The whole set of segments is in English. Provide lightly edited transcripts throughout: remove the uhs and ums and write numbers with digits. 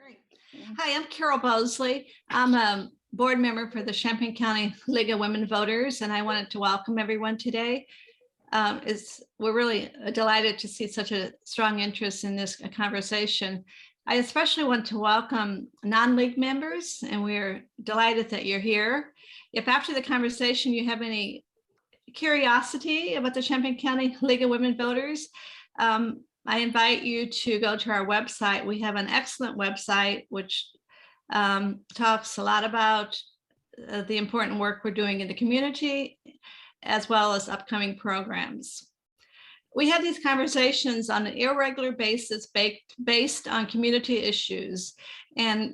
Great. Hi, I'm Carol Bosley. I'm a board member for the Champaign County League of Women Voters, and I wanted to welcome everyone today. We're really delighted to see such a strong interest in this conversation. I especially want to welcome non-league members, and we're delighted that you're here. If after the conversation you have any curiosity about the Champaign County League of Women Voters, I invite you to go to our website. We have an excellent website which talks a lot about the important work we're doing in the community, as well as upcoming programs. We have these conversations on an irregular basis based on community issues, and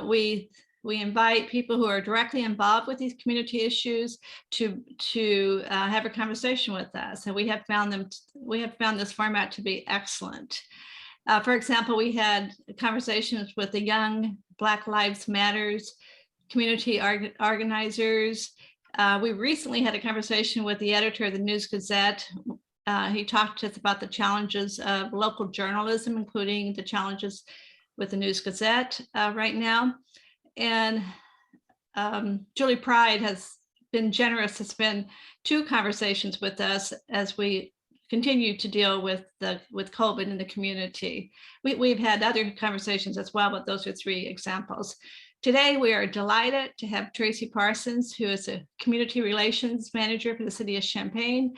we invite people who are directly involved with these community issues to have a conversation with us, and we have found this format to be excellent. For example, we had conversations with the young Black Lives Matters community organizers. We recently had a conversation with the editor of the News Gazette. He talked to us about the challenges of local journalism, including the challenges with the News Gazette right now. And Julie Pride has been generous to spend 2 conversations with us as we continue to deal with COVID in the community. We've had other conversations as well, but those are 3 examples. Today, we are delighted to have Tracy Parsons, who is a Community Relations Manager for the City of Champaign,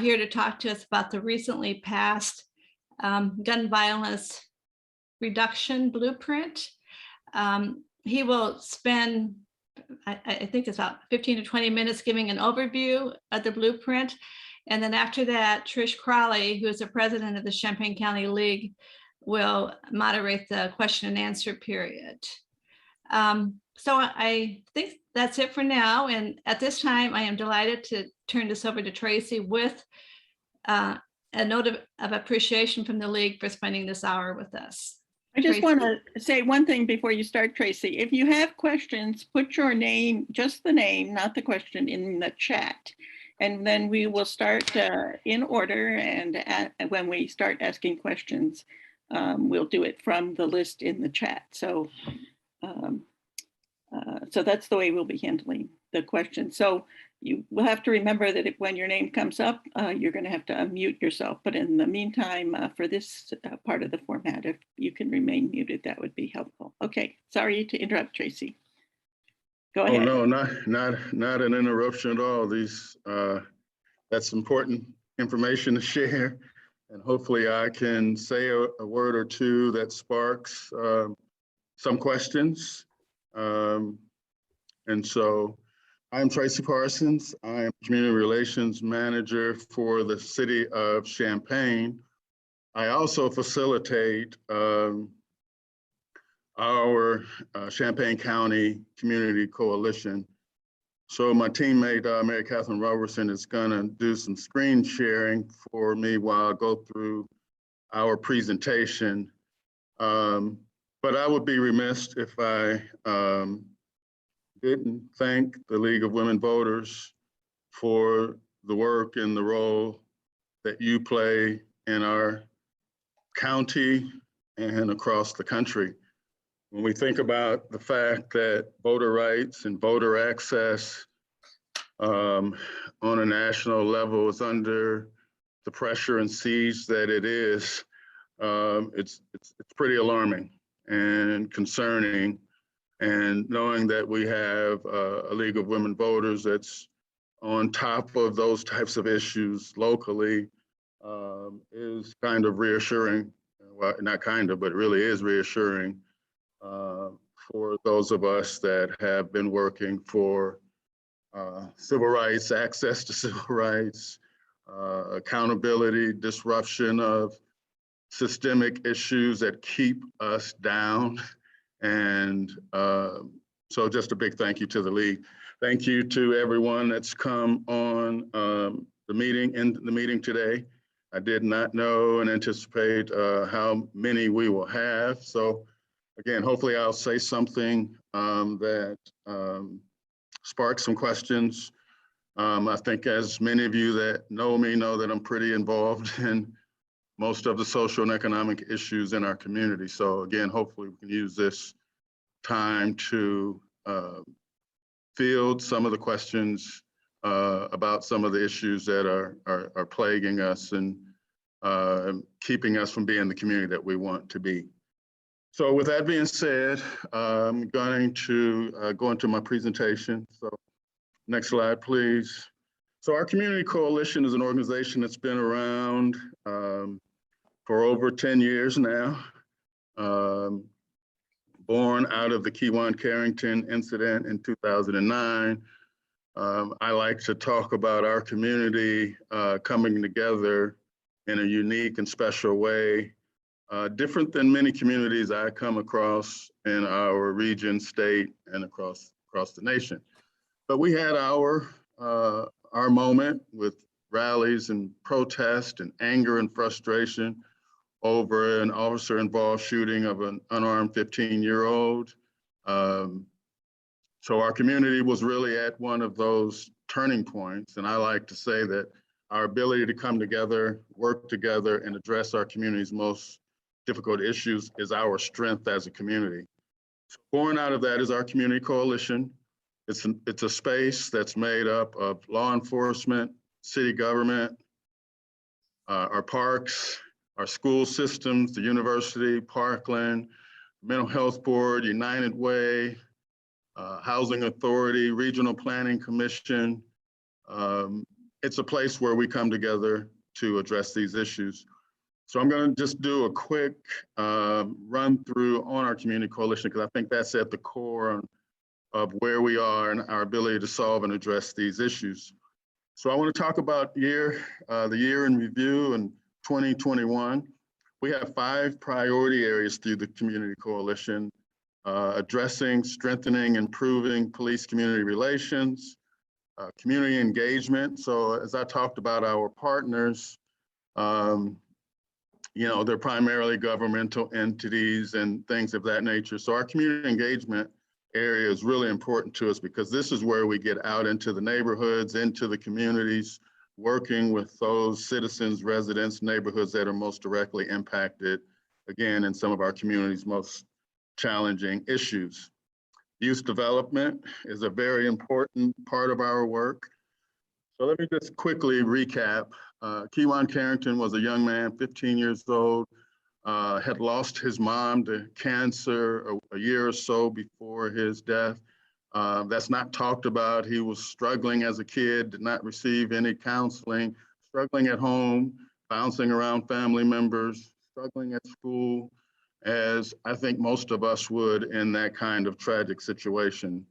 here to talk to us about the recently passed gun violence reduction blueprint. He will spend, I think it's about 15 to 20 minutes giving an overview of the blueprint. And then after that, Trish Crawley, who is the president of the Champaign County League, will moderate the question and answer period. So I think that's it for now. And at this time, I am delighted to turn this over to Tracy with a note of appreciation from the League for spending this hour with us. I just want to say one thing before you start, Tracy. If you have questions, put your name, just the name, not the question, in the chat. And then we will start in order. And when we start asking questions, we'll do it from the list in the chat. So, so that's the way we'll be handling the question. So you will have to remember that when your name comes up, you're going to have to unmute yourself. But in the meantime, for this part of the format, if you can remain muted, that would be helpful. Okay, sorry to interrupt, Tracy. Go ahead. Oh, no, not an interruption at all. That's important information to share. And hopefully I can say a word or 2 that sparks some questions. And so I'm Tracy Parsons. I am Community Relations Manager for the City of Champaign. I also facilitate our Champaign County Community Coalition. So my teammate, Mary Catherine Robertson, is gonna do some screen sharing for me while I go through our presentation. But I would be remiss if I didn't thank the League of Women Voters for the work and the role that you play in our county and across the country. When we think about the fact that voter rights and voter access on a national level is under the pressure and siege that it is, it's pretty alarming and concerning. And knowing that we have a League of Women Voters that's on top of those types of issues locally is kind of reassuring. Well, not kind of, but it really is reassuring for those of us that have been working for civil rights, access to civil rights, accountability, disruption of systemic issues that keep us down. And so just a big thank you to the League. Thank you to everyone that's come on the meeting today. I did not know and anticipate how many we will have. So again, hopefully I'll say something that sparks some questions. I think as many of you that know me know that I'm pretty involved in most of the social and economic issues in our community. So again, hopefully we can use this time to field some of the questions about some of the issues that are plaguing us and keeping us from being the community that we want to be. So with that being said, I'm going to go into my presentation. So next slide, please. So our Community Coalition is an organization that's been around for over 10 years now, born out of the Kewan Carrington incident in 2009. I like to talk about our community coming together in a unique and special way, different than many communities I come across in our region, state, and across the nation. But we had our moment with rallies and protest and anger and frustration over an officer-involved shooting of an unarmed 15-year-old. So our community was really at one of those turning points. And I like to say that our ability to come together, work together, and address our community's most difficult issues is our strength as a community. So born out of that is our Community Coalition. It's a space that's made up of law enforcement, city government, our parks, our school systems, the university, Parkland, Mental Health Board, United Way, Housing Authority, Regional Planning Commission. It's a place where we come together to address these issues. So I'm going to just do a quick run through on our Community Coalition, because I think that's at the core of where we are and our ability to solve and address these issues. So I want to talk about the year in review in 2021. We have 5 priority areas through the Community Coalition: addressing, strengthening, improving police community relations, community engagement. So as I talked about our partners, they're primarily governmental entities and things of that nature. So our community engagement area is really important to us, because this is where we get out into the neighborhoods, into the communities, working with those citizens, residents, neighborhoods that are most directly impacted, again, in some of our community's most challenging issues. Youth development is a very important part of our work. So let me just quickly recap. Kewan Carrington was a young man, 15 years old, had lost his mom to cancer a year or so before his death. That's not talked about. He was struggling as a kid, did not receive any counseling, struggling at home, bouncing around family members, struggling at school, as I think most of us would in that kind of tragic situation.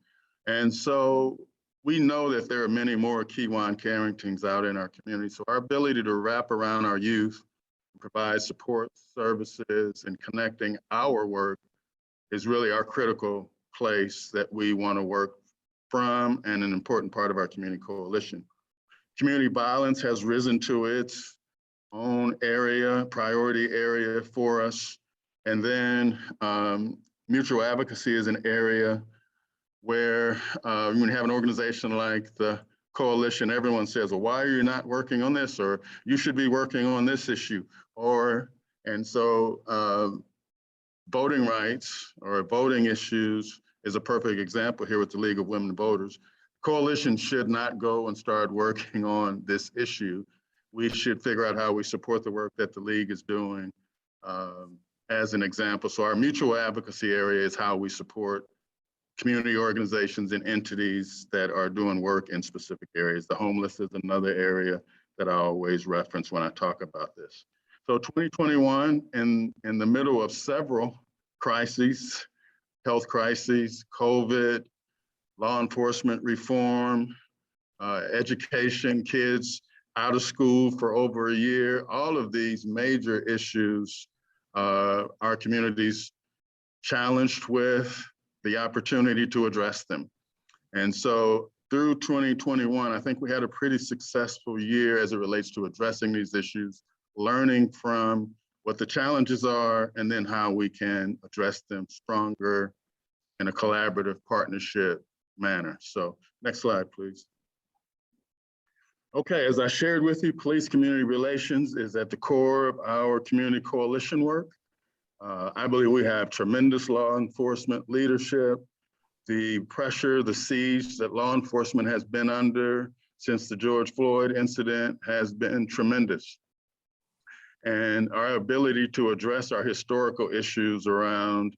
And so we know that there are many more Kewan Carringtons out in our community. So our ability to wrap around our youth, provide support services, and connecting our work is really our critical place that we want to work from, and an important part of our Community Coalition. Community violence has risen to its own area, priority area for us. And then mutual advocacy is an area where when you have an organization like the Coalition, everyone says, well, why are you not working on this? Or you should be working on this issue. And so voting rights or voting issues is a perfect example here with the League of Women Voters. Coalition should not go and start working on this issue. We should figure out how we support the work that the League is doing as an example. So our mutual advocacy area is how we support community organizations and entities that are doing work in specific areas. The homeless is another area that I always reference when I talk about this. So 2021, in the middle of several crises, health crises, COVID, law enforcement reform, education, kids out of school for over a year, all of these major issues our communities challenged with the opportunity to address them. And so through 2021, I think we had a pretty successful year as it relates to addressing these issues, learning from what the challenges are, and then how we can address them stronger in a collaborative partnership manner. So next slide, please. Okay, as I shared with you, police community relations is at the core of our community coalition work. I believe we have tremendous law enforcement leadership. The pressure, the siege that law enforcement has been under since the George Floyd incident has been tremendous. And our ability to address our historical issues around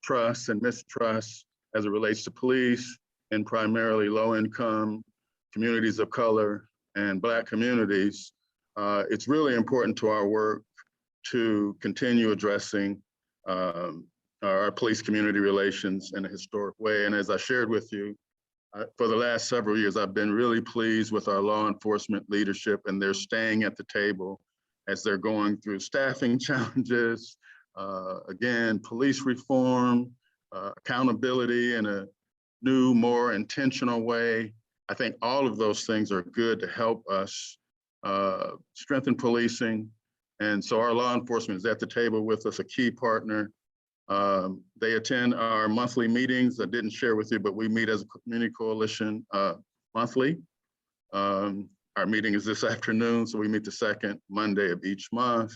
trust and mistrust as it relates to police and primarily low-income communities of color and Black communities, it's really important to our work to continue addressing our police community relations in a historic way. And as I shared with you, for the last several years, I've been really pleased with our law enforcement leadership, and they're staying at the table as they're going through staffing challenges, again, police reform, accountability in a new, more intentional way. I think all of those things are good to help us strengthen policing. And so our law enforcement is at the table with us, a key partner. They attend our monthly meetings. I didn't share with you, but we meet as a community coalition monthly. Our meeting is this afternoon, so we meet the second Monday of each month.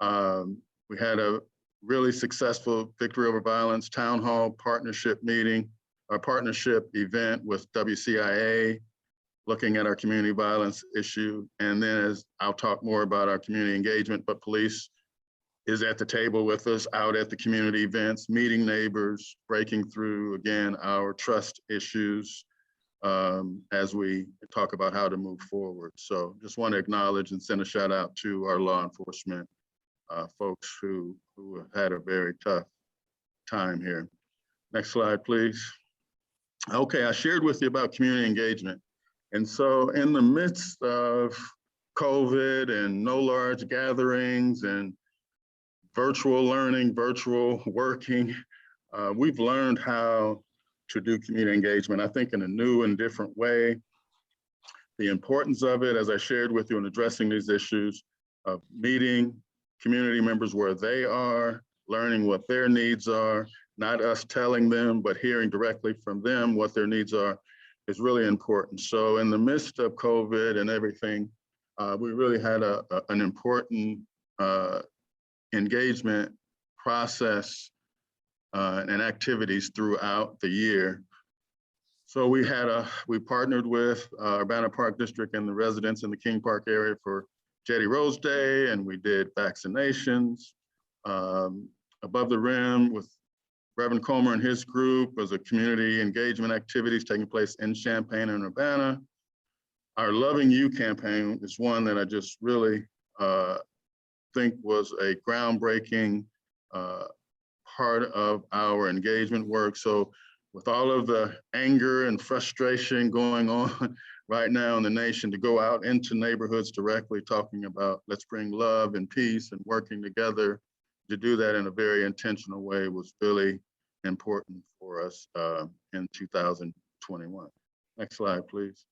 We had a really successful Victory Over Violence Town Hall partnership meeting, our partnership event with WCIA, looking at our community violence issue. And then as I'll talk more about our community engagement, but police is at the table with us out at the community events, meeting neighbors, breaking through, again, our trust issues as we talk about how to move forward. So just want to acknowledge and send a shout out to our law enforcement folks who have had a very tough time here. Next slide, please. Okay, I shared with you about community engagement. And so in the midst of COVID and no large gatherings and virtual learning, virtual working, we've learned how to do community engagement, I think, in a new and different way. The importance of it, as I shared with you in addressing these issues, of meeting community members where they are, learning what their needs are, not us telling them, but hearing directly from them what their needs are, is really important. So in the midst of COVID and everything, we really had an important engagement process and activities throughout the year. So we partnered with Urbana Park District and the residents in the King Park area for Jetty Rose Day, and we did vaccinations. Above the Rim with Reverend Comer and his group was a community engagement activities taking place in Champaign and Urbana. Our Loving You campaign is one that I just really think was a groundbreaking part of our engagement work. So with all of the anger and frustration going on right now in the nation, to go out into neighborhoods directly talking about let's bring love and peace and working together, to do that in a very intentional way was really important for us in 2021. Next slide, please.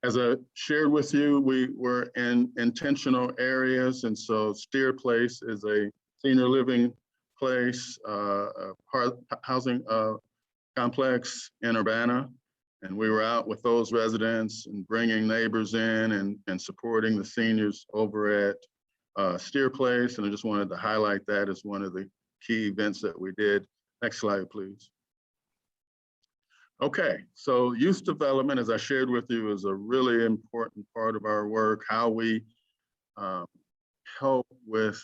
As I shared with you, we were in intentional areas, and so Steer Place is a senior living place, housing complex in Urbana, and we were out with those residents and bringing neighbors in and supporting the seniors over at Steer Place, and I just wanted to highlight that as one of the key events that we did. Next slide, please. Okay, so youth development, as I shared with you, is a really important part of our work, how we help with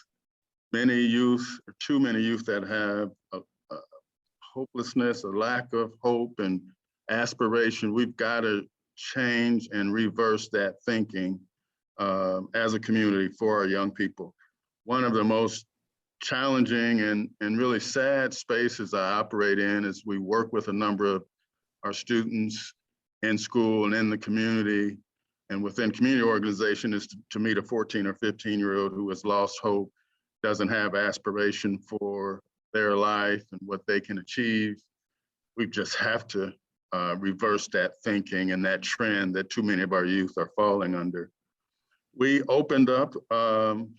many youth, or too many youth that have a hopelessness, a lack of hope and aspiration. We've got to change and reverse that thinking as a community for our young people. One of the most challenging and really sad spaces I operate in is we work with a number of our students in school and in the community and within community organization is to meet a 14 or 15-year-old who has lost hope, doesn't have aspiration for their life and what they can achieve. We just have to reverse that thinking and that trend that too many of our youth are falling under. We opened up an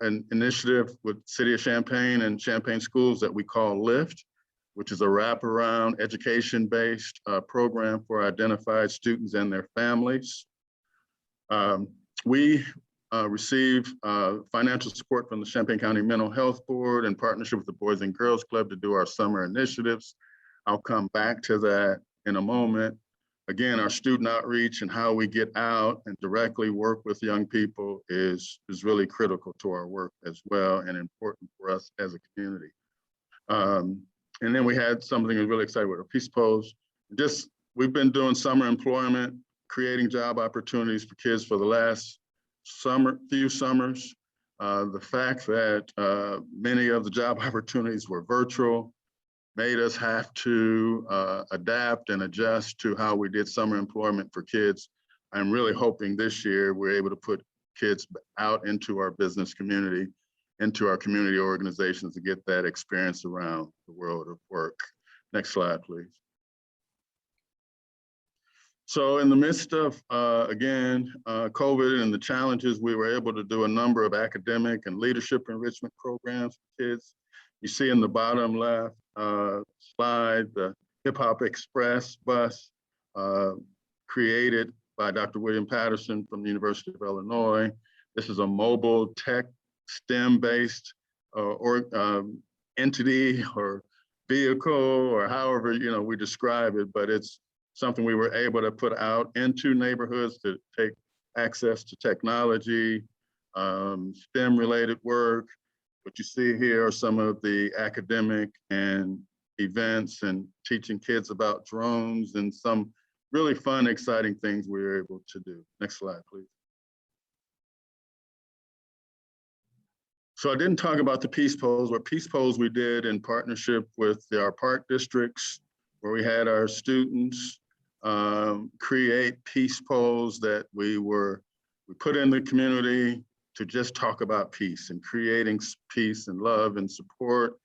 initiative with City of Champaign and Champaign schools that we call LIFT. which is a wraparound education-based program for identified students and their families. We receive financial support from the Champaign County Mental Health Board in partnership with the Boys and Girls Club to do our summer initiatives. I'll come back to that in a moment. Again, our student outreach and how we get out and directly work with young people is really critical to our work as well and important for us as a community. And then we had something really exciting with our Peace Pose. We've been doing summer employment, creating job opportunities for kids for the last few summers. The fact that many of the job opportunities were virtual made us have to adapt and adjust to how we did summer employment for kids. I'm really hoping this year we're able to put kids out into our business community, into our community organizations to get that experience around the world of work. Next slide, please. So in the midst of, again, COVID and the challenges, we were able to do a number of academic and leadership enrichment programs for kids. You see in the bottom left slide, the Hip Hop Express bus created by Dr. William Patterson from the University of Illinois. This is a mobile tech STEM-based entity or vehicle or however we describe it, but it's something we were able to put out into neighborhoods to take access to technology, STEM-related work. What you see here are some of the academic and events and teaching kids about drones and some really fun, exciting things we were able to do. Next slide, please. So I didn't talk about the Peace Pose. What Peace Pose we did in partnership with our park districts, where we had our students create Peace Pose that we put in the community to just talk about peace and creating peace and love and support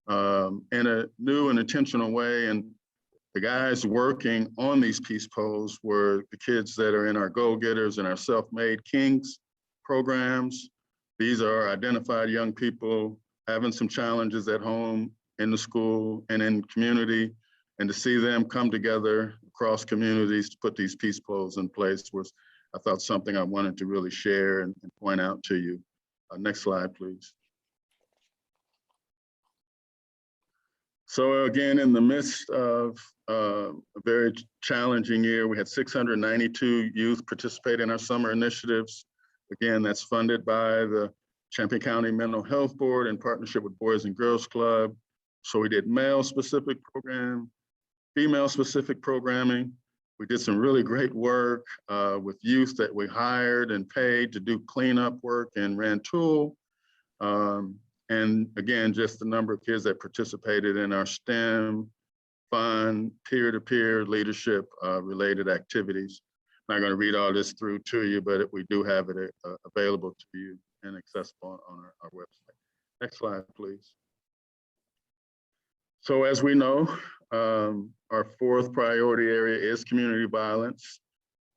in a new and intentional way. And the guys working on these Peace Pose were the kids that are in our Go Getters and our Self-Made Kings programs. These are identified young people having some challenges at home, in the school, and in community. And to see them come together across communities to put these Peace Pose in place was, I thought, something I wanted to really share and point out to you. Next slide, please. So again, in the midst of a very challenging year, we had 692 youth participate in our summer initiatives. Again, that's funded by the Champaign County Mental Health Board in partnership with Boys and Girls Club. So we did male-specific program, female-specific programming. We did some really great work with youth that we hired and paid to do cleanup work in Rantoul. And again, just the number of kids that participated in our STEM, fun, peer-to-peer leadership related activities. I'm not going to read all this through to you, but we do have it available to you and accessible on our website. Next slide, please. So as we know, our fourth priority area is community violence.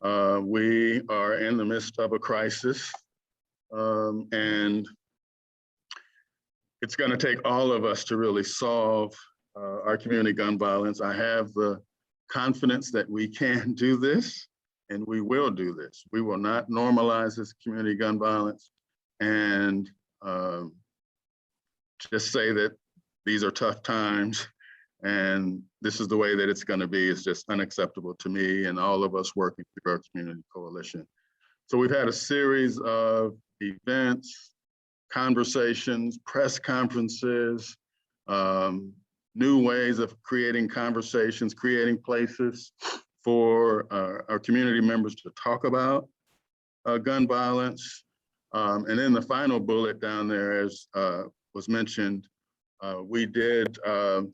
We are in the midst of a crisis, and it's going to take all of us to really solve our community gun violence. I have the confidence that we can do this. And we will do this. We will not normalize this community gun violence and just say that these are tough times and this is the way that it's going to be. It's just unacceptable to me and all of us working through our community coalition. So we've had a series of events, conversations, press conferences, new ways of creating conversations, creating places for our community members to talk about gun violence. And then the final bullet down there, as was mentioned, we did, our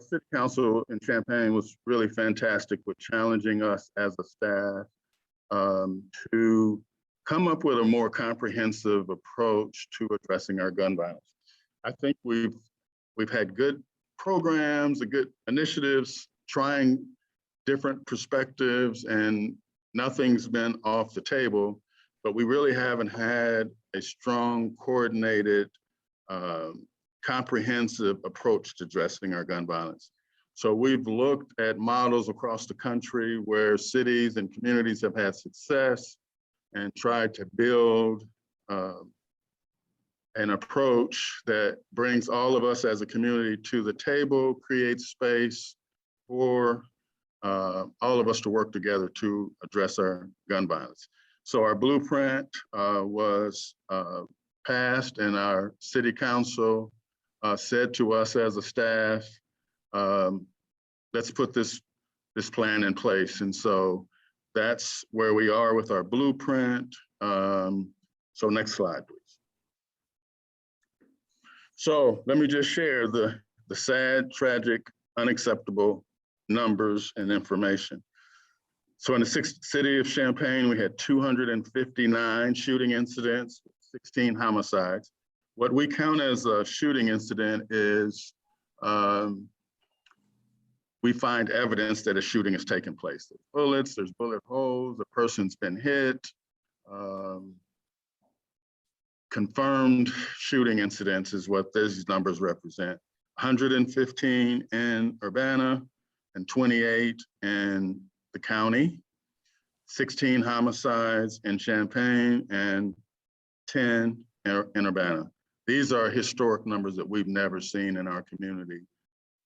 city council in Champaign was really fantastic with challenging us as a staff to come up with a more comprehensive approach to addressing our gun violence. I think we've had good programs, good initiatives, trying different perspectives, and nothing's been off the table, but we really haven't had a strong, coordinated comprehensive approach to addressing our gun violence. So we've looked at models across the country where cities and communities have had success and tried to build an approach that brings all of us as a community to the table, creates space for all of us to work together to address our gun violence. So our blueprint was passed, and our city council said to us as a staff, let's put this plan in place. And so that's where we are with our blueprint. So next slide, please. So let me just share the sad, tragic, unacceptable numbers and information. So in the city of Champaign, we had 259 shooting incidents, 16 homicides. What we count as a shooting incident is we find evidence that a shooting has taken place. There's bullets, there's bullet holes, the person's been hit. Confirmed shooting incidents is what these numbers represent. 115 in Urbana and 28 in the county, 16 homicides in Champaign and 10 in Urbana. These are historic numbers that we've never seen in our community.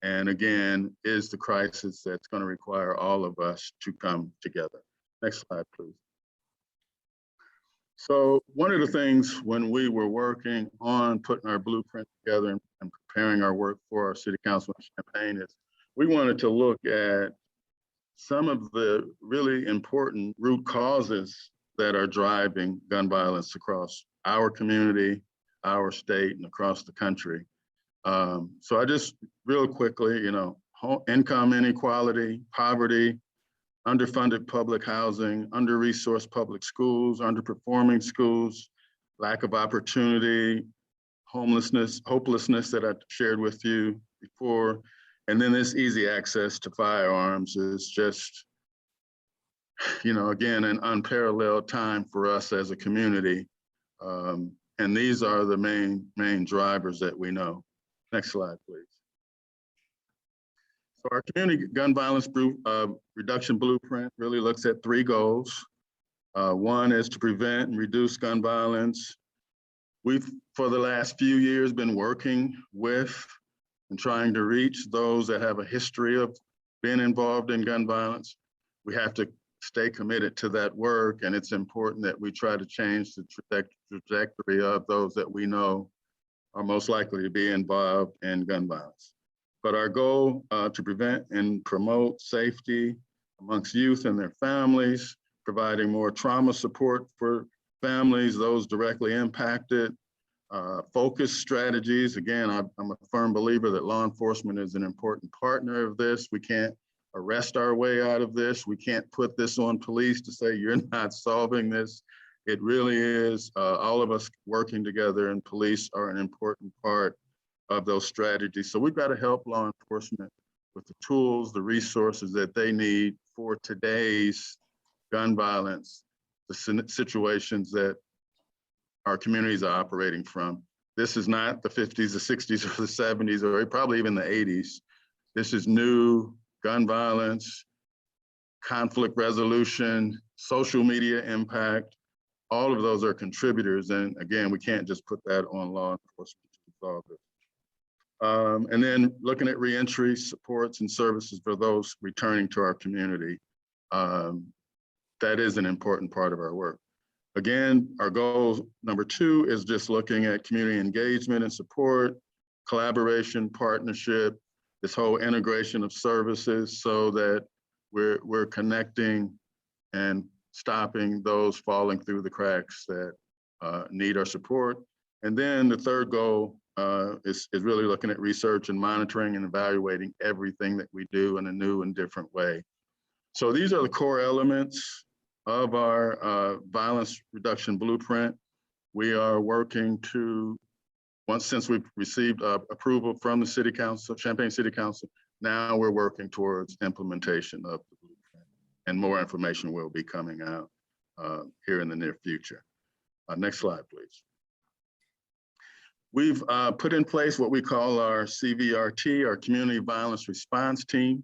And again, is the crisis that's going to require all of us to come together. Next slide, please. So one of the things when we were working on putting our blueprint together and preparing our work for our city council in Champaign is we wanted to look at some of the really important root causes that are driving gun violence across our community, our state, and across the country. So I just real quickly, income inequality, poverty, underfunded public housing, under-resourced public schools, underperforming schools, lack of opportunity, homelessness, hopelessness that I shared with you before. And then this easy access to firearms is just, again, an unparalleled time for us as a community. And these are the main drivers that we know. Next slide, please. So our community gun violence reduction blueprint really looks at 3 goals. One is to prevent and reduce gun violence. We've, for the last few years, been working with and trying to reach those that have a history of being involved in gun violence. We have to stay committed to that work, and it's important that we try to change the trajectory of those that we know are most likely to be involved in gun violence. But our goal to prevent and promote safety amongst youth and their families, providing more trauma support for families, those directly impacted, focused strategies. Again, I'm a firm believer that law enforcement is an important partner of this. We can't arrest our way out of this. We can't put this on police to say, you're not solving this. It really is all of us working together, and police are an important part of those strategies. So we've got to help law enforcement with the tools, the resources that they need for today's gun violence, the situations that our communities are operating from. This is not the 50s, the 60s, or the 70s, or probably even the 80s. This is new gun violence, conflict resolution, social media impact. All of those are contributors. And again, we can't just put that on law enforcement to solve it. And then looking at reentry supports and services for those returning to our community. That is an important part of our work. Again, our goal number 2 is just looking at community engagement and support, collaboration, partnership, this whole integration of services so that we're connecting and stopping those falling through the cracks that need our support. And then the third goal is really looking at research and monitoring and evaluating everything that we do in a new and different way. So these are the core elements of our violence reduction blueprint. We are working to, since we've received approval from the City Council, Champaign City Council, now we're working towards implementation of the blueprint, and more information will be coming out here in the near future. Next slide, please. We've put in place what we call our CVRT, our Community Violence Response Team.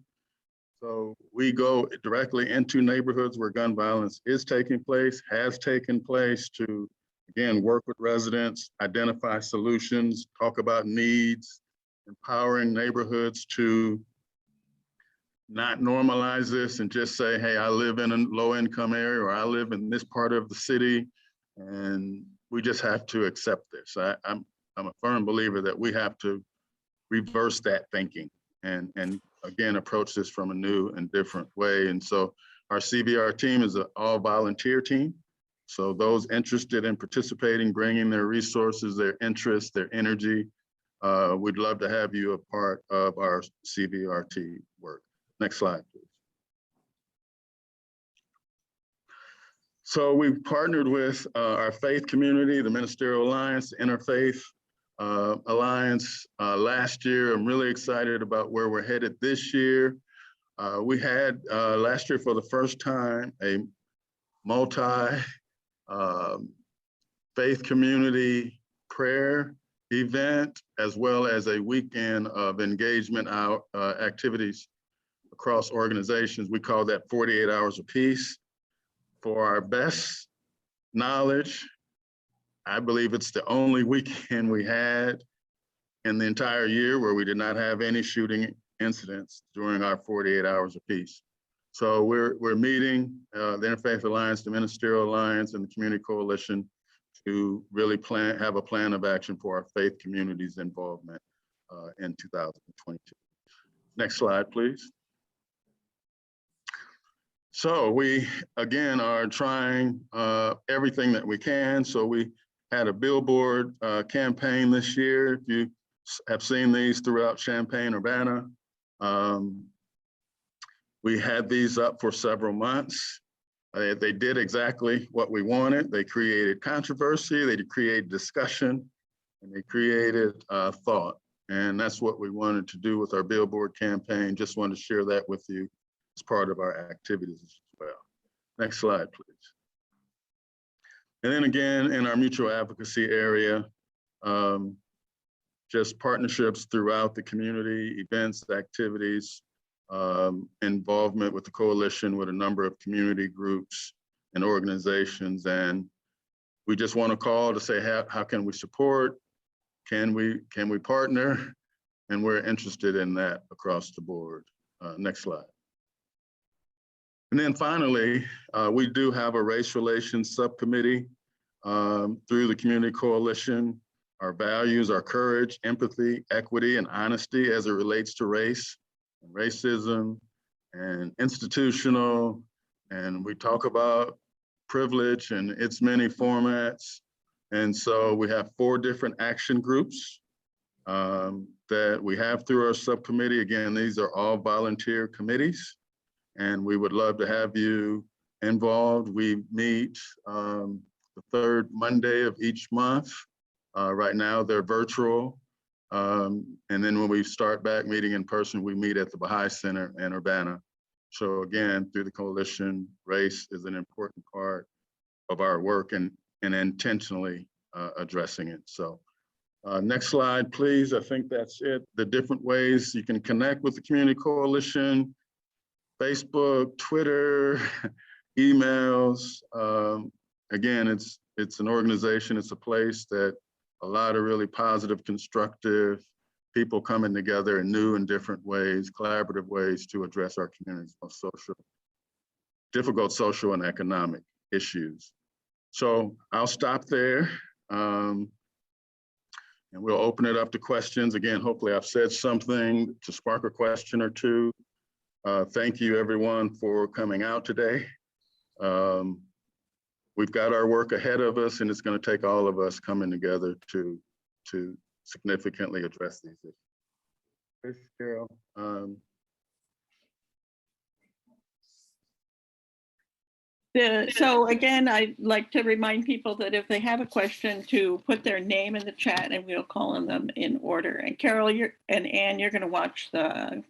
So we go directly into neighborhoods where gun violence is taking place, has taken place, to, again, work with residents, identify solutions, talk about needs, empowering neighborhoods to not normalize this and just say, hey, I live in a low income area, or I live in this part of the city, and we just have to accept this. I'm a firm believer that we have to reverse that thinking and again, approach this from a new and different way. And so our CVR team is an all volunteer team. So those interested in participating, bringing their resources, their interests, their energy, we'd love to have you a part of our CVRT work. Next slide, please. So we've partnered with our faith community, the Ministerial Alliance, the Interfaith Alliance last year. I'm really excited about where we're headed this year. We had last year for the first time a multi faith community prayer event, as well as a weekend of engagement activities across organizations. We call that 48 Hours of Peace. For our best knowledge, I believe it's the only weekend we had in the entire year where we did not have any shooting incidents during our 48 Hours of Peace. So we're meeting the Interfaith Alliance, the Ministerial Alliance, and the Community Coalition to really have a plan of action for our faith community's involvement in 2022. Next slide, please. So we, again, are trying everything that we can. So we had a billboard campaign this year. If you have seen these throughout Champaign, Urbana, we had these up for several months. They did exactly what we wanted. They created controversy, they created discussion, and they created thought. And that's what we wanted to do with our billboard campaign. Just wanted to share that with you as part of our activities as well. Next slide, please. And then again, in our mutual advocacy area, just partnerships throughout the community, events, activities, involvement with the coalition with a number of community groups and organizations. And we just want to call to say, how can we support? Can we partner? And we're interested in that across the board. Next slide. And then finally, we do have a race relations subcommittee through the Community Coalition. Our values are courage, empathy, equity, and honesty as it relates to race and racism and institutional. And we talk about privilege and its many formats. And so we have 4 different action groups that we have through our subcommittee. Again, these are all volunteer committees, and we would love to have you involved. We meet the 3rd Monday of each month. Right now they're virtual. And then when we start back meeting in person, we meet at the Baha'i Center in Urbana. So again, through the coalition, race is an important part of our work and intentionally addressing it. So next slide, please. I think that's it. The different ways you can connect with the Community Coalition: Facebook, Twitter, emails. Again, it's an organization, it's a place that a lot of really positive, constructive people coming together in new and different ways, collaborative ways to address our community's most difficult social and economic issues. So I'll stop there. And we'll open it up to questions. Again, hopefully I've said something to spark a question or two. Thank you everyone for coming out today. We've got our work ahead of us, and it's going to take all of us coming together to significantly address these issues. Carol. So again, I'd like to remind people that if they have a question, to put their name in the chat and we'll call on them in order. And Carol, and Ann, you're going to watch the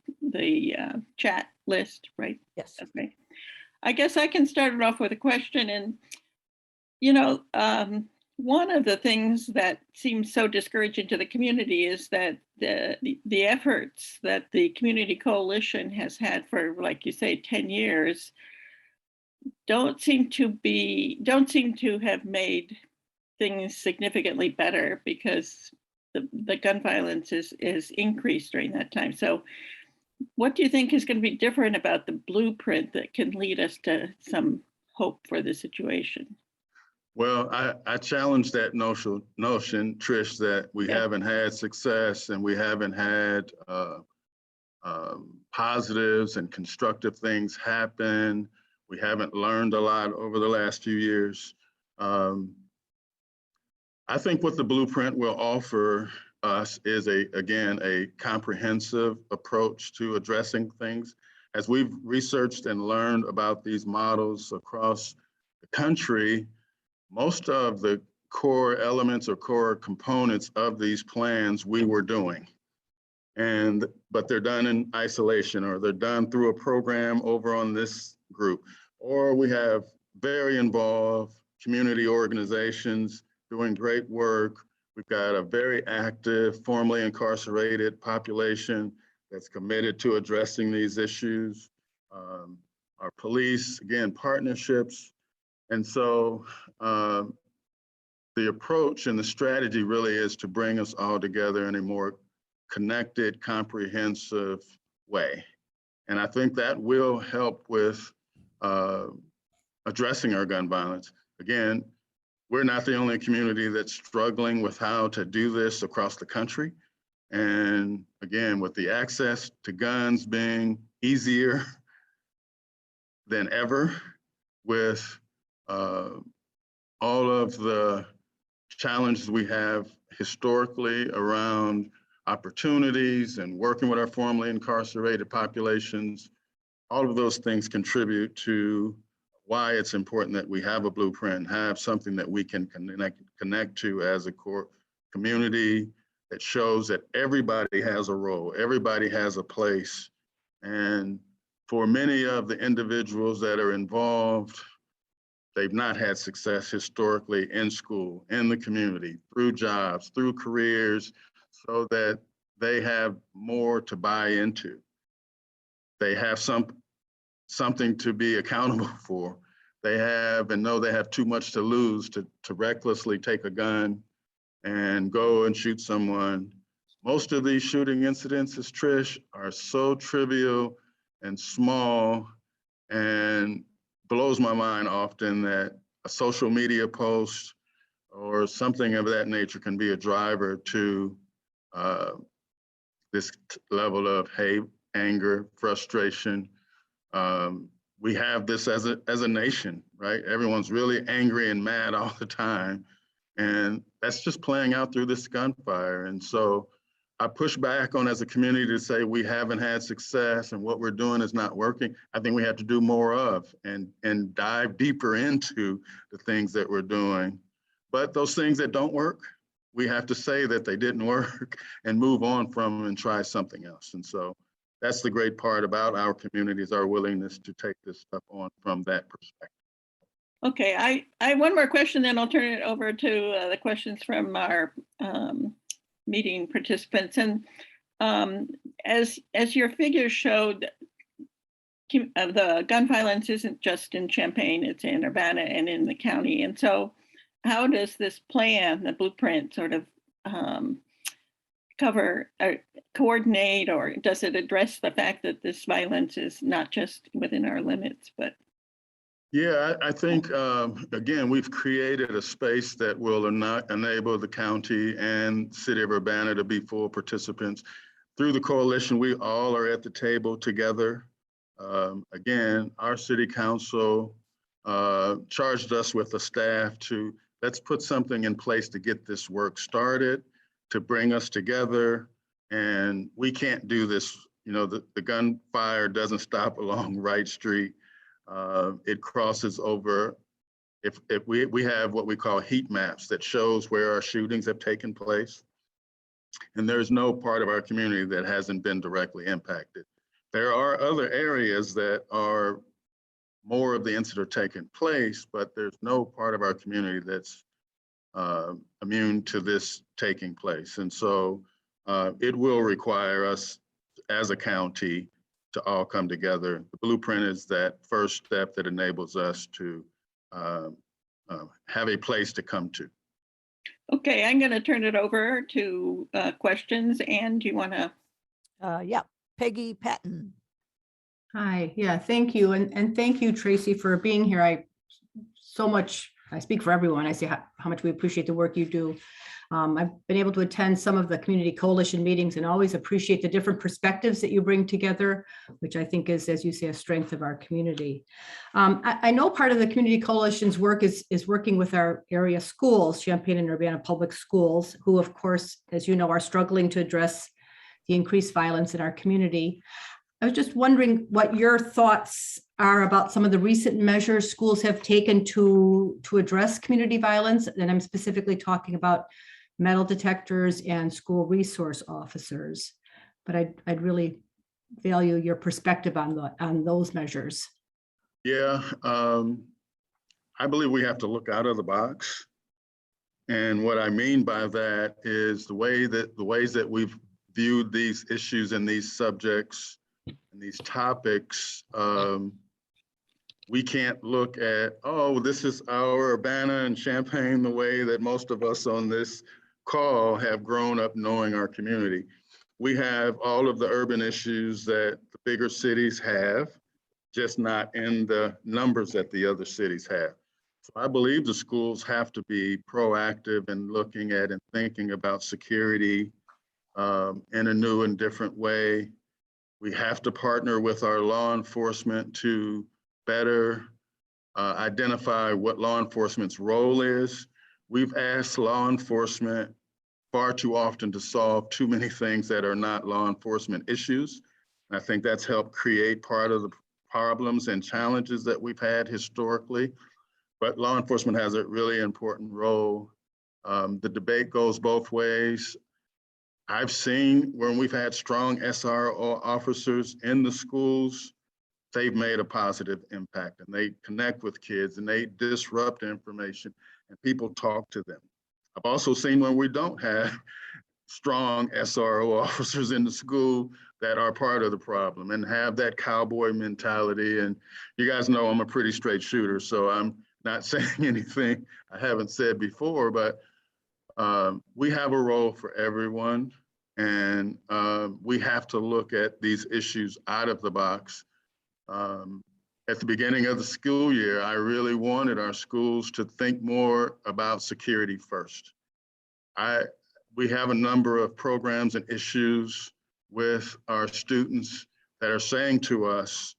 chat list, right? Yes. Okay. I guess I can start it off with a question. And, you know, One of the things that seems so discouraging to the community is that the efforts that the Community Coalition has had for, like you say, 10 years don't seem to have made things significantly better, because the gun violence is increased during that time. So what do you think is going to be different about the blueprint that can lead us to some hope for the situation? Well, I challenge that notion, Trish, that we Yeah. haven't had success and we haven't had positives and constructive things happen. We haven't learned a lot over the last few years. I think what the blueprint will offer us is again, a comprehensive approach to addressing things. As we've researched and learned about these models across the country, most of the core elements or core components of these plans we were doing. But they're done in isolation, or they're done through a program over on this group, or we have very involved community organizations doing great work. We've got a very active, formerly incarcerated population that's committed to addressing these issues. Our police, again, partnerships. And so the approach and the strategy really is to bring us all together in a more connected, comprehensive way. And I think that will help with addressing our gun violence. Again, we're not the only community that's struggling with how to do this across the country. And again, with the access to guns being easier than ever, with all of the challenges we have historically around opportunities and working with our formerly incarcerated populations, all of those things contribute to why it's important that we have a blueprint, have something that we can connect to as a core community that shows that everybody has a role, everybody has a place. And for many of the individuals that are involved, they've not had success historically in school, in the community, through jobs, through careers, so that they have more to buy into. They have something to be accountable for. They have and know they have too much to lose to recklessly take a gun and go and shoot someone. Most of these shooting incidences, Trish, are so trivial and small, and blows my mind often that a social media post or something of that nature can be a driver to this level of hate, anger, frustration. We have this as a nation, right? Everyone's really angry and mad all the time. And that's just playing out through this gunfire. And so I push back on as a community to say we haven't had success and what we're doing is not working. I think we have to do more of and dive deeper into the things that we're doing. But those things that don't work, we have to say that they didn't work and move on from them and try something else. And so that's the great part about our community, is our willingness to take this stuff on from that perspective. Okay, I have one more question, then I'll turn it over to the questions from our meeting participants. And as your figures showed, the gun violence isn't just in Champaign, it's in Urbana and in the county. And so how does this plan, the blueprint, sort of cover or coordinate, or does it address the fact that this violence is not just within our limits, but? Yeah, I think, again, we've created a space that will enable the county and city of Urbana to be full participants. Through the coalition, we all are at the table together. Again, our city council charged us with the staff to, let's put something in place to get this work started, to bring us together. And we can't do this, you know, the gunfire doesn't stop along Wright Street. It crosses over. If we have what we call heat maps that shows where our shootings have taken place, and there's no part of our community that hasn't been directly impacted. There are other areas that are more of the incidents are taking place, but there's no part of our community that's immune to this taking place. And so it will require us as a county to all come together. The blueprint is that first step that enables us to have a place to come to. Okay, I'm going to turn it over to questions. Anne, do you want to? Yeah, Peggy Patton. Hi, yeah, thank you. And thank you, Tracy, for being here. I speak for everyone. I say how much we appreciate the work you do. I've been able to attend some of the community coalition meetings and always appreciate the different perspectives that you bring together, which I think is, as you say, a strength of our community. I know part of the community coalition's work is working with our area schools, Champaign and Urbana Public Schools, who of course, as you know, are struggling to address the increased violence in our community. I was just wondering what your thoughts are about some of the recent measures schools have taken to address community violence. And I'm specifically talking about metal detectors and school resource officers. But I'd really value your perspective on those measures. Yeah, I believe we have to look out of the box. And what I mean by that is the ways that we've viewed these issues and these subjects and these topics, we can't look at, oh, this is our Urbana and Champaign, the way that most of us on this call have grown up knowing our community. We have all of the urban issues that the bigger cities have, just not in the numbers that the other cities have. So I believe the schools have to be proactive in looking at and thinking about security in a new and different way. We have to partner with our law enforcement to better identify what law enforcement's role is. We've asked law enforcement far too often to solve too many things that are not law enforcement issues. And I think that's helped create part of the problems and challenges that we've had historically. But law enforcement has a really important role. The debate goes both ways. I've seen when we've had strong SRO officers in the schools, they've made a positive impact and they connect with kids and they disrupt information and people talk to them. I've also seen when we don't have strong SRO officers in the school that are part of the problem and have that cowboy mentality. And you guys know I'm a pretty straight shooter, so I'm not saying anything I haven't said before, but we have a role for everyone, and we have to look at these issues out of the box. At the beginning of the school year, I really wanted our schools to think more about security first. We have a number of programs and issues with our students that are saying to us,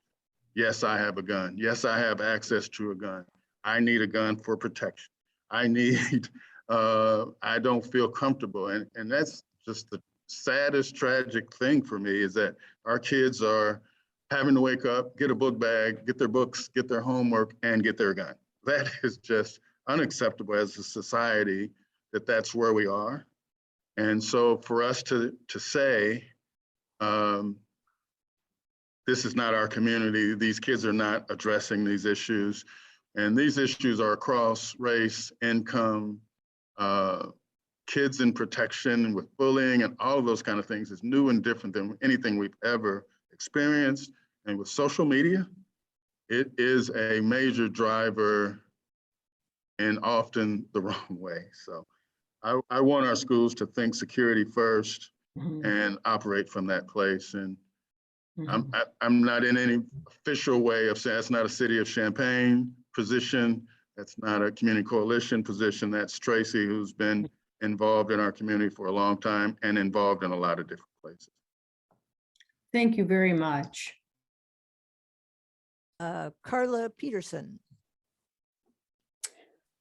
yes, I have a gun. Yes, I have access to a gun. I need a gun for protection. I don't feel comfortable. And that's just the saddest, tragic thing for me is that our kids are having to wake up, get a book bag, get their books, get their homework, and get their gun. That is just unacceptable as a society that that's where we are. And so for us to say, this is not our community, these kids are not addressing these issues, and these issues are across race, income, kids in protection with bullying and all of those kind of things is new and different than anything we've ever experienced. And with social media, it is a major driver and often the wrong way. So I want our schools to think security first and operate from that place. And I'm not in any official way of saying that's not a City of Champaign position. That's not a community coalition position. That's Tracy, who's been involved in our community for a long time and involved in a lot of different places. Thank you very much. Carla Peterson.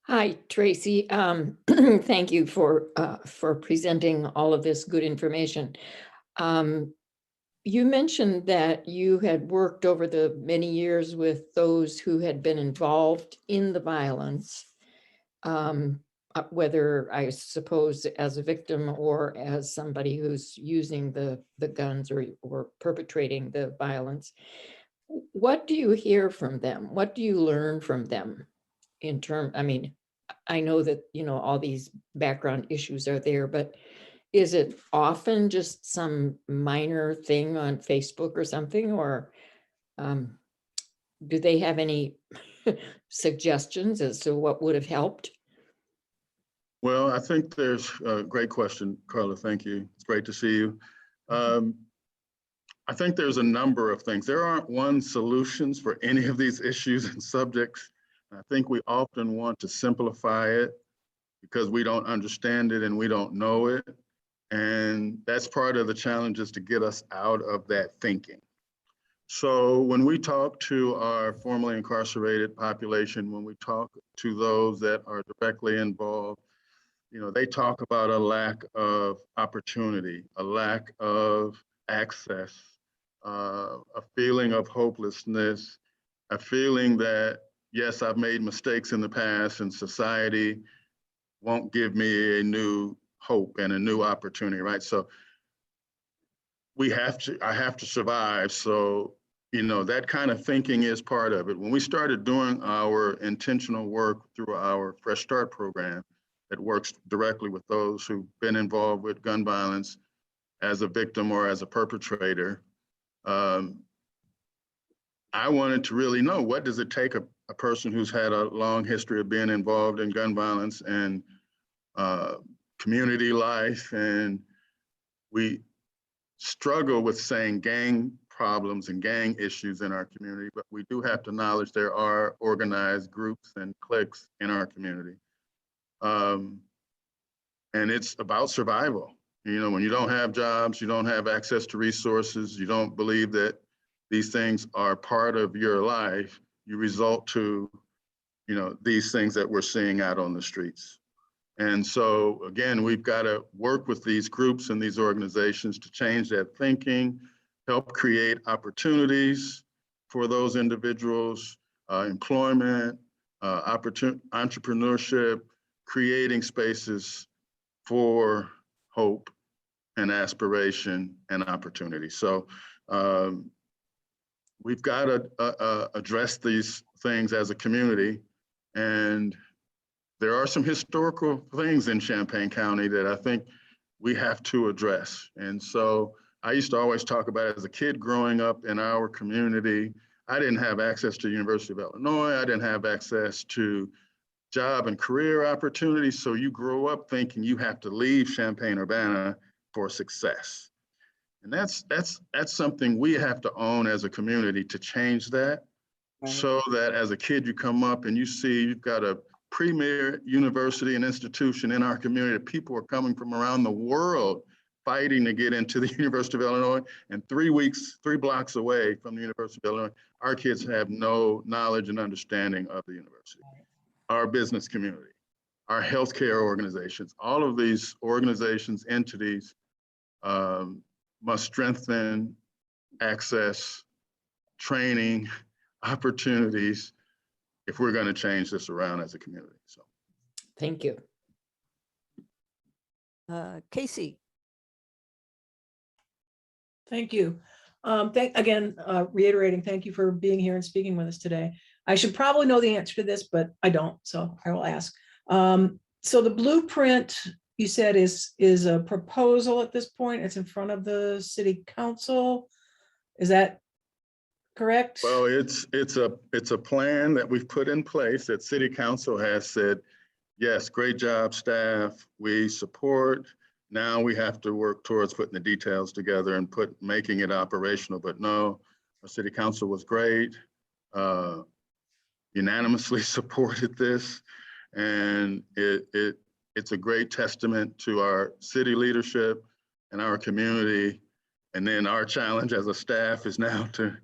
Hi, Tracy. Thank you for presenting all of this good information. You mentioned that you had worked over the many years with those who had been involved in the violence, whether I suppose as a victim or as somebody who's using the guns or perpetrating the violence. What do you hear from them? What do you learn from them in terms, I mean, I know that, all these background issues are there, but is it often just some minor thing on Facebook or something, or do they have any suggestions as to what would have helped? Well, I think there's a great question, Carla. Thank you. It's great to see you. I think there's a number of things. There aren't one solutions for any of these issues and subjects. I think we often want to simplify it because we don't understand it and we don't know it. And that's part of the challenge, is to get us out of that thinking. So when we talk to our formerly incarcerated population, when we talk to those that are directly involved, they talk about a lack of opportunity, a lack of access, a feeling of hopelessness, a feeling that, yes, I've made mistakes in the past and society won't give me a new hope and a new opportunity, right? So I have to survive. So, that kind of thinking is part of it. When we started doing our intentional work through our Fresh Start program that works directly with those who've been involved with gun violence as a victim or as a perpetrator, I wanted to really know, what does it take a person who's had a long history of being involved in gun violence and community life? And we struggle with saying gang problems and gang issues in our community, but we do have to acknowledge there are organized groups and cliques in our community. And it's about survival. When you don't have jobs, you don't have access to resources, you don't believe that these things are part of your life, you result to, these things that we're seeing out on the streets. And so, again, we've got to work with these groups and these organizations to change that thinking, help create opportunities for those individuals, employment, entrepreneurship, creating spaces for hope and aspiration and opportunity. So we've got to address these things as a community. And there are some historical things in Champaign County that I think we have to address. And so I used to always talk about it as a kid growing up in our community. I didn't have access to the University of Illinois. I didn't have access to job and career opportunities. So you grow up thinking you have to leave Champaign-Urbana for success. And that's something we have to own as a community, to change that. Right. So that as a kid, you come up and you see you've got a premier university and institution in our community. People are coming from around the world fighting to get into the University of Illinois, and 3 blocks away from the University of Illinois, our kids have no knowledge and understanding of the university. Our business community, our healthcare organizations, all of these organizations, entities must strengthen access, training, opportunities if we're going to change this around as a community. So, thank you. Casey. Thank you. Reiterating, thank you for being here and speaking with us today. I should probably know the answer to this, but I don't, so I will ask. So the blueprint, you said, is a proposal at this point. It's in front of the city council. Is that correct? Well, it's a plan that we've put in place that city council has said, yes, great job, staff, we support. Now we have to work towards putting the details together and making it operational. But no, our city council was great, unanimously supported this, and it's a great testament to our city leadership and our community. And then our challenge as a staff is now to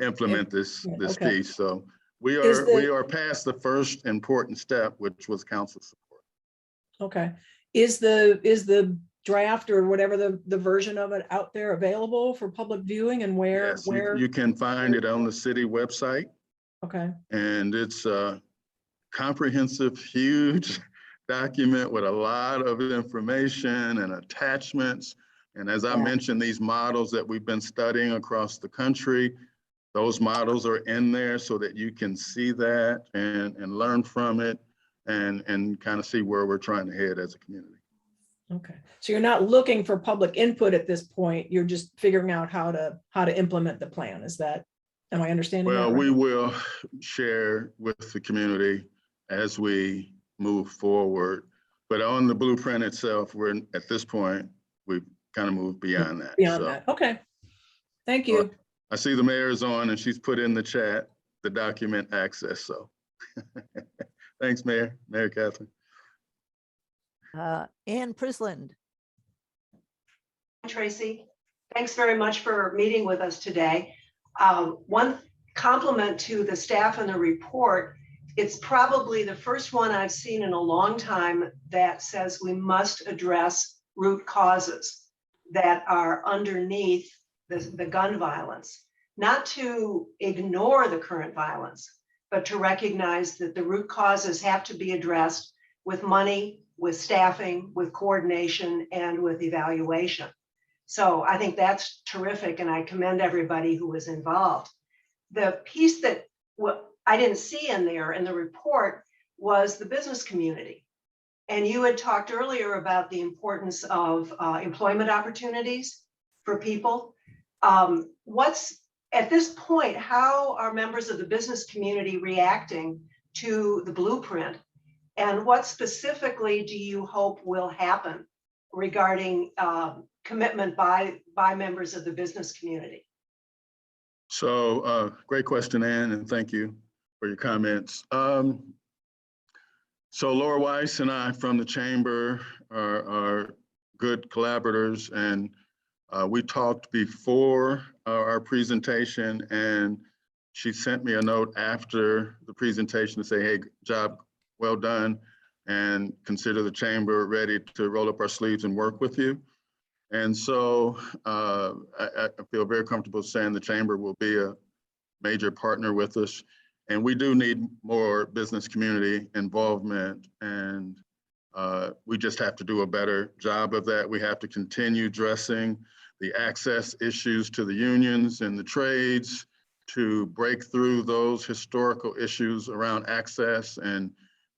implement this piece. So we are past the first important step, which was council support. Okay. Is the draft or whatever the version of it out there available for public viewing, and where? Yes, you can find it on the city website. Okay. And it's a comprehensive, huge document with a lot of information and attachments. And as I mentioned, these models that we've been studying across the country, those models are in there so that you can see that and learn from it. and kind of see where we're trying to head as a community. Okay, so you're not looking for public input at this point. You're just figuring out how to implement the plan. Is that, am I understanding that Well, right? we will share with the community as we move forward. But on the blueprint itself, we're at this point, we've kind of moved beyond that. Beyond So, that, okay. Thank you. I see the mayor's on and she's put in the chat the document access. So thanks, Mayor Catherine. Ann Prisland. Tracy, thanks very much for meeting with us today. One compliment to the staff and the report, it's probably the first one I've seen in a long time that says we must address root causes that are underneath the gun violence, not to ignore the current violence, but to recognize that the root causes have to be addressed with money, with staffing, with coordination, and with evaluation. So I think that's terrific, and I commend everybody who was involved. The piece that I didn't see in there in the report was the business community. And you had talked earlier about the importance of employment opportunities for people. What's at this point, how are members of the business community reacting to the blueprint? And what specifically do you hope will happen regarding commitment by members of the business community? So great question, Ann, and thank you for your comments. So Laura Weiss and I from the Chamber are good collaborators, and we talked before our presentation, and she sent me a note after the presentation to say, hey, job well done, and consider the Chamber ready to roll up our sleeves and work with you. And so I feel very comfortable saying the Chamber will be a major partner with us. And we do need more business community involvement, and we just have to do a better job of that. We have to continue addressing the access issues to the unions and the trades, to break through those historical issues around access and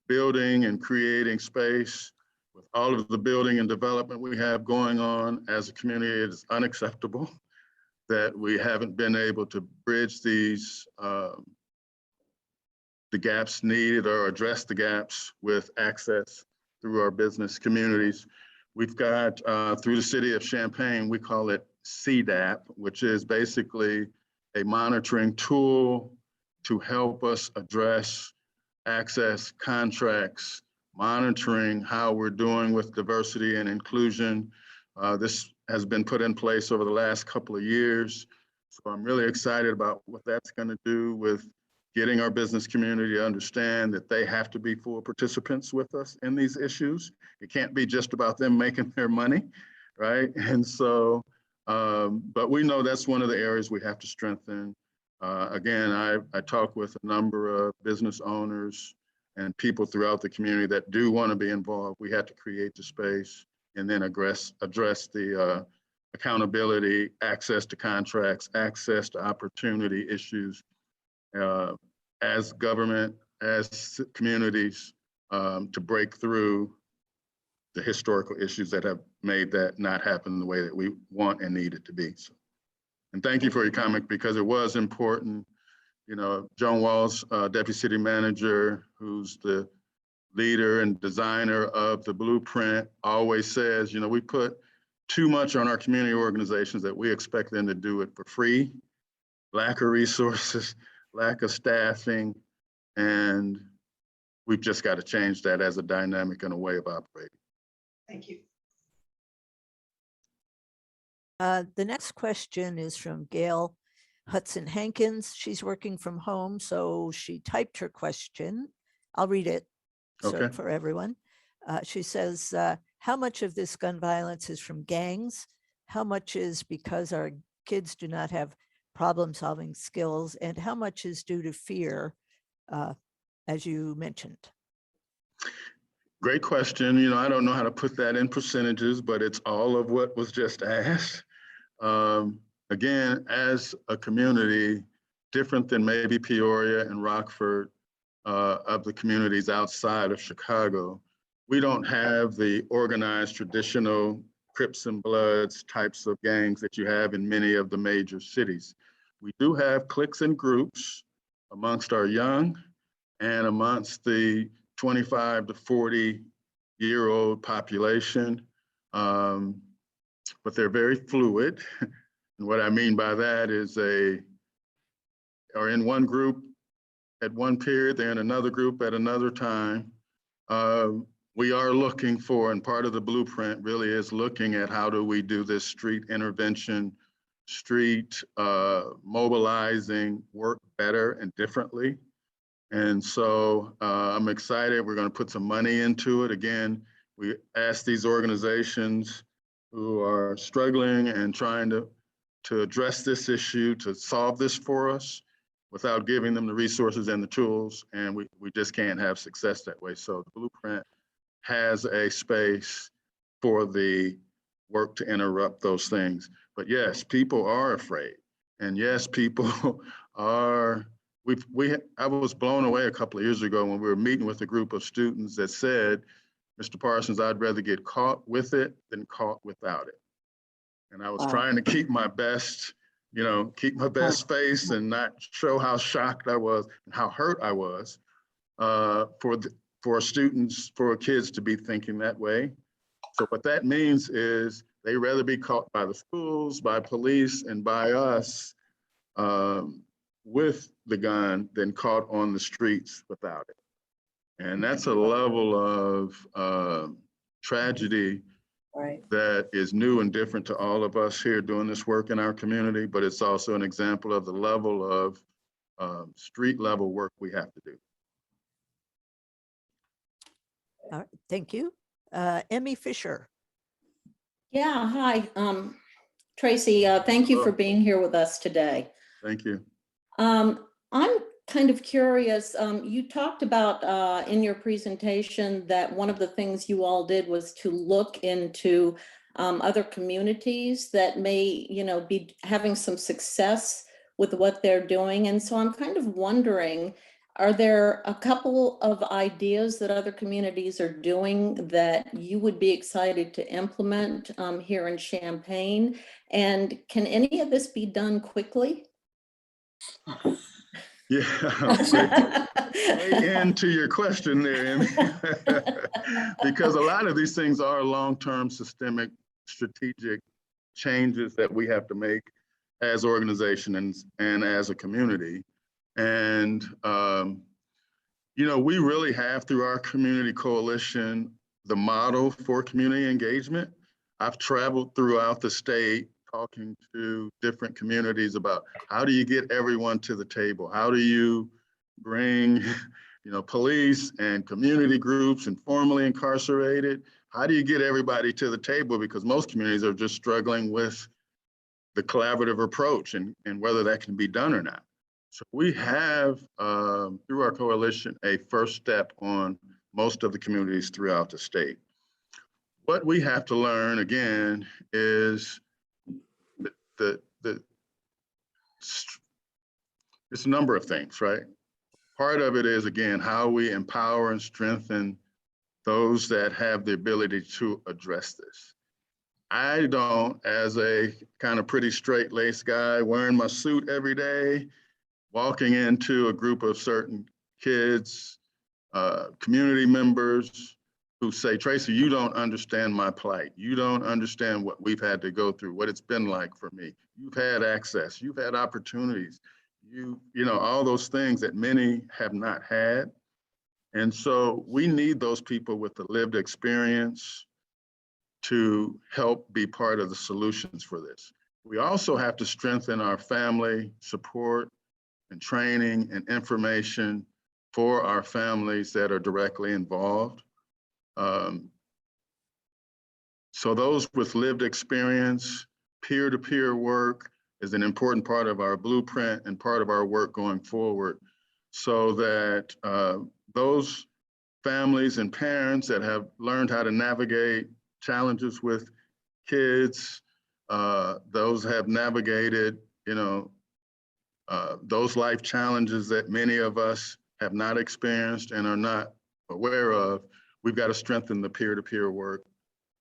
building and creating space. With all of the building and development we have going on as a community, it is unacceptable that we haven't been able to bridge these the gaps needed or address the gaps with access through our business communities. We've got through the city of Champaign, we call it CDAP, which is basically a monitoring tool to help us address access contracts, monitoring how we're doing with diversity and inclusion. This has been put in place over the last couple of years. So I'm really excited about what that's going to do with getting our business community to understand that they have to be full participants with us in these issues. It can't be just about them making their money, right? And so, but we know that's one of the areas we have to strengthen. Again, I talk with a number of business owners and people throughout the community that do want to be involved. We have to create the space and then address the accountability, access to contracts, access to opportunity issues as government, as communities, to break through the historical issues that have made that not happen the way that we want and need it to be. So, and thank you for your comment, because it was important. You know, Joan Walls, Deputy City Manager, who's the leader and designer of the blueprint, always says, you know, we put too much on our community organizations that we expect them to do it for free, lack of resources, lack of staffing, and we've just got to change that as a dynamic and a way of operating. Thank you. The next question is from Gail Hudson Hankins. She's working from home, so she typed her question. I'll read it Okay. for everyone. She says, how much of this gun violence is from gangs? How much is because our kids do not have problem-solving skills? And how much is due to fear, as you mentioned? Great question. You know, I don't know how to put that in percentages, but it's all of what was just asked. Again, as a community, different than maybe Peoria and Rockford, of the communities outside of Chicago. We don't have the organized traditional Crips and Bloods types of gangs that you have in many of the major cities. We do have cliques and groups amongst our young and amongst the 25 to 40-year-old population, but they're very fluid. And what I mean by that is they are in one group at one period, they're in another group at another time. We are looking for, and part of the blueprint really is looking at how do we do this street intervention, street mobilizing work better and differently. And so I'm excited. We're going to put some money into it. Again, we ask these organizations who are struggling and trying to address this issue, to solve this for us without giving them the resources and the tools. And we just can't have success that way. So the blueprint has a space for the work to interrupt those things. But yes, people are afraid. And yes, people are, I was blown away a couple of years ago when we were meeting with a group of students that said, Mr. Parsons, I'd rather get caught with it than caught without it. And I was trying to keep my best, keep my best face and not show how shocked I was and how hurt I was for students, for kids to be thinking that way. So what that means is they rather be caught by the schools, by police, and by us with the gun than caught on the streets without it. And that's a level of tragedy that is new and different to all of us here doing this work in our community, but it's also an example of the level of street level work we have to do. All right, thank you. Emmy Fisher. Yeah, hi, Tracy. Thank you for being here with us today. Thank you. I'm kind of curious. You talked about in your presentation that one of the things you all did was to look into other communities that may, be having some success with what they're doing. And so I'm kind of wondering, are there a couple of ideas that other communities are doing that you would be excited to implement here in Champaign? And can any of this be done quickly? Yeah, way into your question there, Emmy. Because a lot of these things are long-term systemic strategic changes that we have to make as organizations and as a community. And, we really have, through our community coalition, the model for community engagement. I've traveled throughout the state talking to different communities about how do you get everyone to the table? How do you bring, police and community groups and formerly incarcerated? How do you get everybody to the table? Because most communities are just struggling with the collaborative approach and whether that can be done or not. So we have, through our coalition, a first step on most of the communities throughout the state. What we have to learn, again, is it's a number of things, right? Part of it is, again, how we empower and strengthen those that have the ability to address this. I don't, as a kind of pretty straight-laced guy wearing my suit every day, walking into a group of certain kids, community members who say, Tracy, you don't understand my plight. You don't understand what we've had to go through, what it's been like for me. You've had access, you've had opportunities, all those things that many have not had. And so we need those people with the lived experience to help be part of the solutions for this. We also have to strengthen our family support and training and information for our families that are directly involved. So those with lived experience, peer-to-peer work is an important part of our blueprint and part of our work going forward, so that those families and parents that have learned how to navigate challenges with kids, those have navigated, those life challenges that many of us have not experienced and are not aware of, we've got to strengthen the peer-to-peer work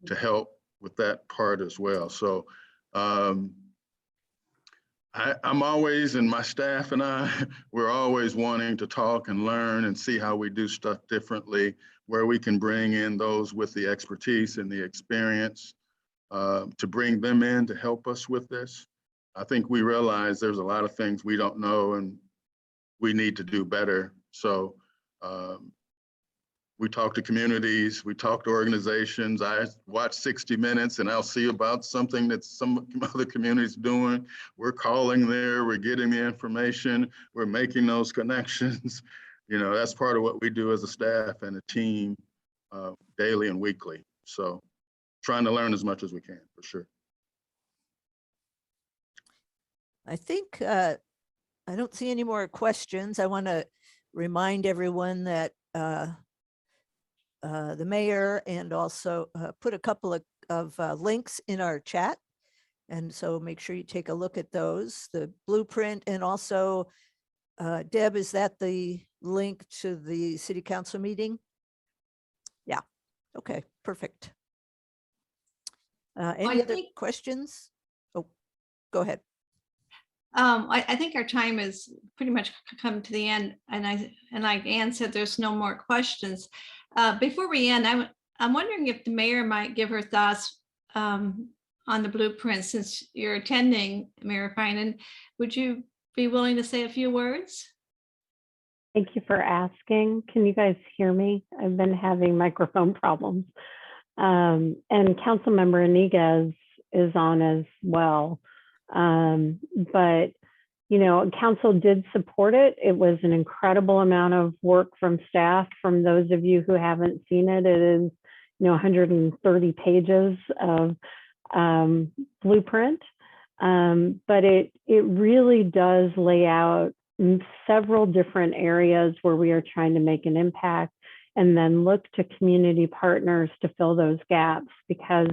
to help with that part as well. So I'm always, and my staff and we're always wanting to talk and learn and see how we do stuff differently, where we can bring in those with the expertise and the experience to bring them in to help us with this. I think we realize there's a lot of things we don't know and we need to do better. So we talk to communities, we talk to organizations. I watch 60 Minutes and I'll see about something that some other communities doing. We're calling there, we're getting the information, we're making those connections. You know, that's part of what we do as a staff and a team daily and weekly. So trying to learn as much as we can, for sure. I think I don't see any more questions. I want to remind everyone that the mayor and also put a couple of links in our chat. And so make sure you take a look at those, the blueprint, and also Deb, is that the link to the city council meeting? Yeah, okay, perfect. Any other questions? Oh, go ahead. I think our time is pretty much come to the end, and like Ann said, there's no more questions. Before we end, I'm wondering if the mayor might give her thoughts on the blueprint, since you're attending, Mayor Finan. Would you be willing to say a few words? Thank you for asking. Can you guys hear me? I've been having microphone problems. And Councilmember Iniguez is on as well. But, you know, council did support it. It was an incredible amount of work from staff. From those of you who haven't seen it, it is, you know, 130 pages of blueprint. But it really does lay out several different areas where we are trying to make an impact, and then look to community partners to fill those gaps, because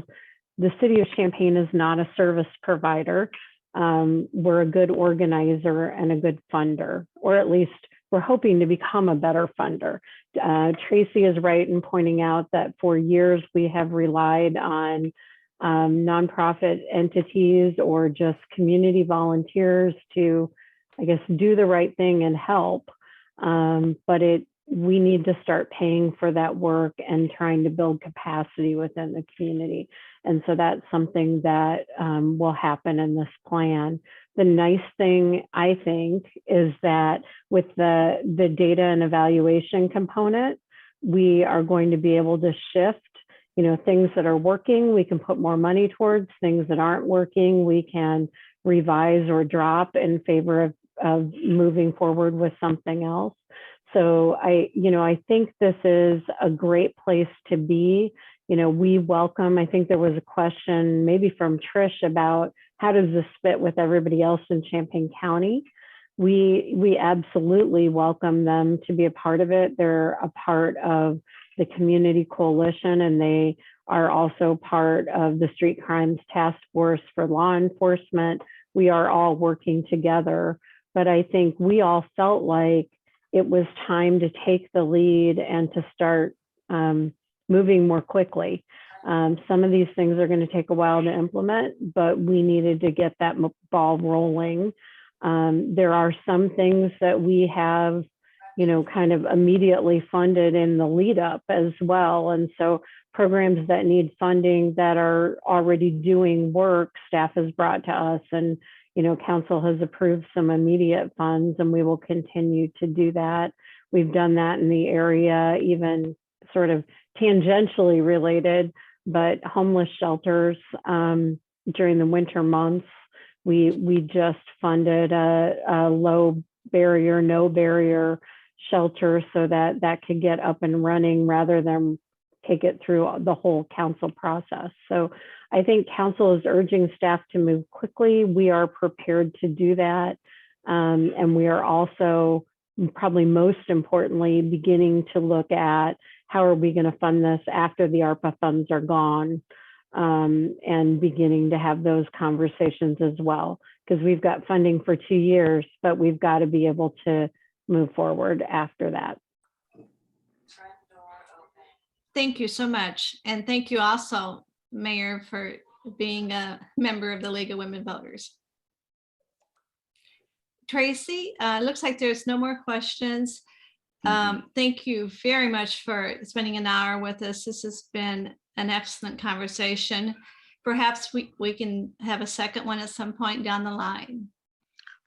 the city of Champaign is not a service provider. We're a good organizer and a good funder, or at least we're hoping to become a better funder. Tracy is right in pointing out that for years we have relied on nonprofit entities or just community volunteers to, I guess, do the right thing and help. But we need to start paying for that work and trying to build capacity within the community. And so that's something that will happen in this plan. The nice thing, I think, is that with the data and evaluation component, we are going to be able to shift, you know, things that are working, we can put more money towards. Things that aren't working, we can revise or drop in favor of moving forward with something else. So I think this is a great place to be. You know, we welcome, I think there was a question maybe from Trish about how does this fit with everybody else in Champaign County? We absolutely welcome them to be a part of it. They're a part of the community coalition, and they are also part of the Street Crimes Task Force for law enforcement. We are all working together, but I think we all felt like it was time to take the lead and to start moving more quickly. Some of these things are going to take a while to implement, but we needed to get that ball rolling. There are some things that we have, you know, kind of immediately funded in the lead up as well. And so programs that need funding that are already doing work, staff has brought to us, and you know, council has approved some immediate funds, and we will continue to do that. We've done that in the area, even sort of tangentially related, but homeless shelters during the winter months. We just funded a low barrier, no barrier shelter so that that could get up and running rather than take it through the whole council process. So I think council is urging staff to move quickly. We are prepared to do that. And we are also, probably most importantly, beginning to look at how are we going to fund this after the ARPA funds are gone, and beginning to have those conversations as well, because we've got funding for 2 years, but we've got to be able to move forward after that. Thank you so much. And thank you also, Mayor, for being a member of the League of Women Voters. Tracy, looks like there's no more questions. Thank you very much for spending an hour with us. This has been an excellent conversation. Perhaps we can have a second one at some point down the line.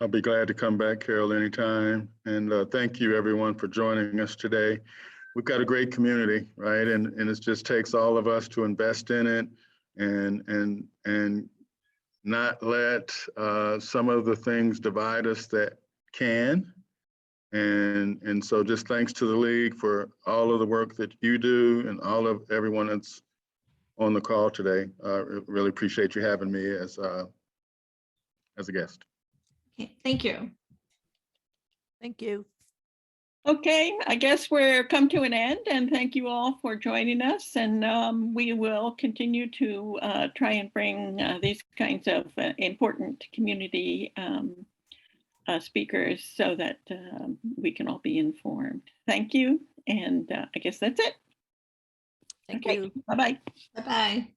I'll be glad to come back, Carol, anytime. And thank you, everyone, for joining us today. We've got a great community, right? And it just takes all of us to invest in it and not let some of the things divide us that can. And so just thanks to the League for all of the work that you do and all of everyone that's on the call today. Really appreciate you having me as a guest. Okay, thank you. Thank you. Okay, I guess we're come to an end, and thank you all for joining us. And we will continue to try and bring these kinds of important community speakers so that we can all be informed. Thank you. And I guess that's it. Thank Okay, you. bye-bye. Bye-bye.